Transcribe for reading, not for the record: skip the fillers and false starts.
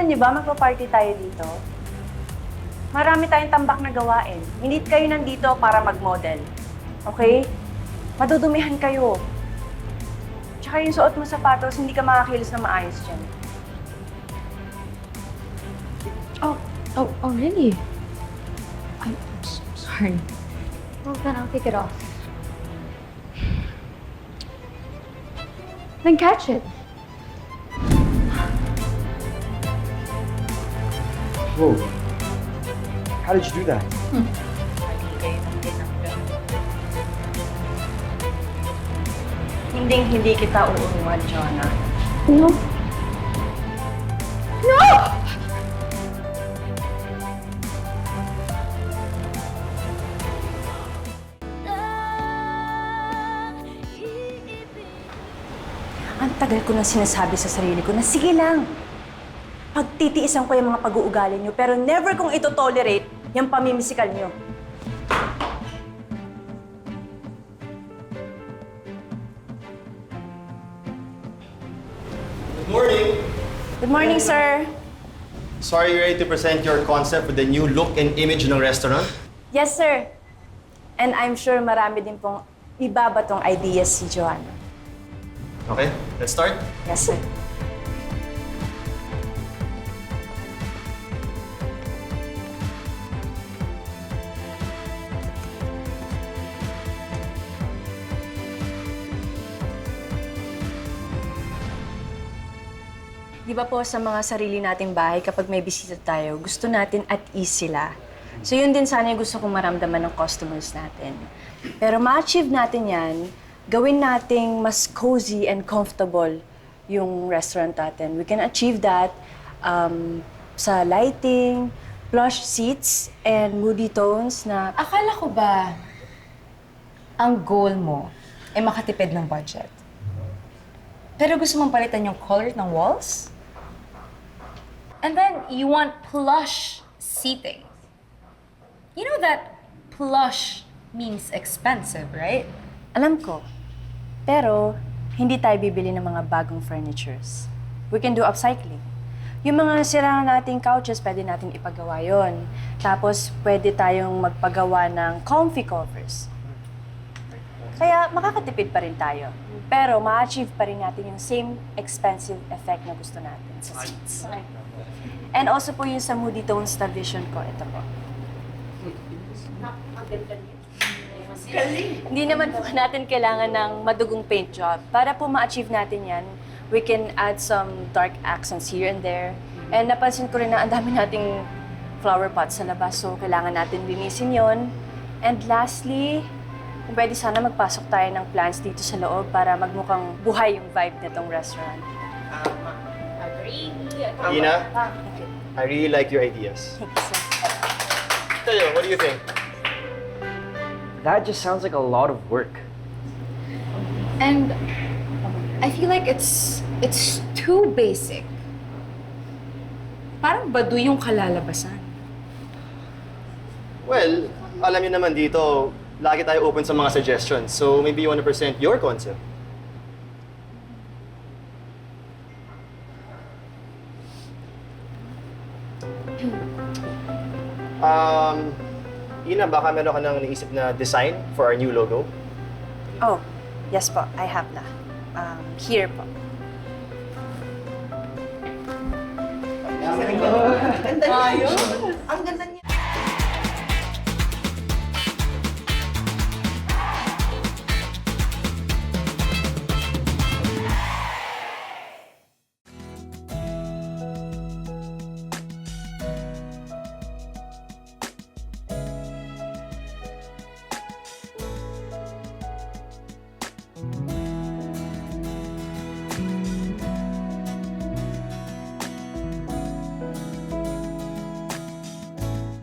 Akala niyo ba magpa-party tayo dito? Marami tayong tambak na gawain. Hindi kayo nandito para mag-model. Okay? Madudumihan kayo. Tsaka yung suot mo sapatos, hindi ka makakilos na maayos dyan. Oh, really? I'm so sorry. Well, then I'll take it off. Then catch it. Whoa. How did you do that? Hindi kita uuruan, Jonah. No. No! Ang tagal ko na sinasabi sa sarili ko na sige lang. Pagtitiisan ko yung mga pag-uugali niyo, pero never kong ito-tolerate yung pamimisikal niyo. Good morning! Good morning, sir. Sorry, you ready to present your concept with the new look and image ng restaurant? Yes, sir. And I'm sure marami din pong ibabatong ideas si Joanna. Okay, let's start. Yes, sir. Di ba po sa mga sarili nating bahay, kapag may bisita tayo, gusto natin at ease sila. So yun din sana yung gusto kong maramdaman ng customers natin. Pero ma-achieve natin yan, gawin nating mas cozy and comfortable yung restaurant natin. We can achieve that sa lighting, plush seats, and moody tones na... Akala ko ba ang goal mo ay makatipid ng budget? Pero gusto mong palitan yung color ng walls? And then you want plush seating. You know that plush means expensive, right? Alam ko. Pero, hindi tayo bibili ng mga bagong furnitures. We can do upcycling. Yung mga sira nating couches, pwede natin ipagawa yon. Tapos, pwede tayong magpagawa ng comfy covers. Kaya, makakatipid pa rin tayo. Pero, ma-achieve pa rin natin yung same expensive effect na gusto natin sa seats. And also po yung sa moody tones na vision ko, ito po. Hindi naman po natin kailangan ng madugong paint job. Para po ma-achieve natin yan, we can add some dark accents here and there. And napansin ko rin na ang dami nating flower pots sa labas, so kailangan natin linisin yon. And lastly, kung pwede sana magpasok tayo ng plants dito sa loob para magmukhang buhay yung vibe nitong restaurant. Ina, Thank you. I really like your ideas. Thank you, sir. Tayo, what do you think? That just sounds like a lot of work. And I feel like it's too basic. Parang baduy yung kalalabasan. Well, alam niyo naman dito, lagi tayo open sa mga suggestions. So maybe you want to present your concept. Ina, baka meron ka nang naisip na design for our new logo? Oh, yes po. I have na. Here po. Ang ganda niya.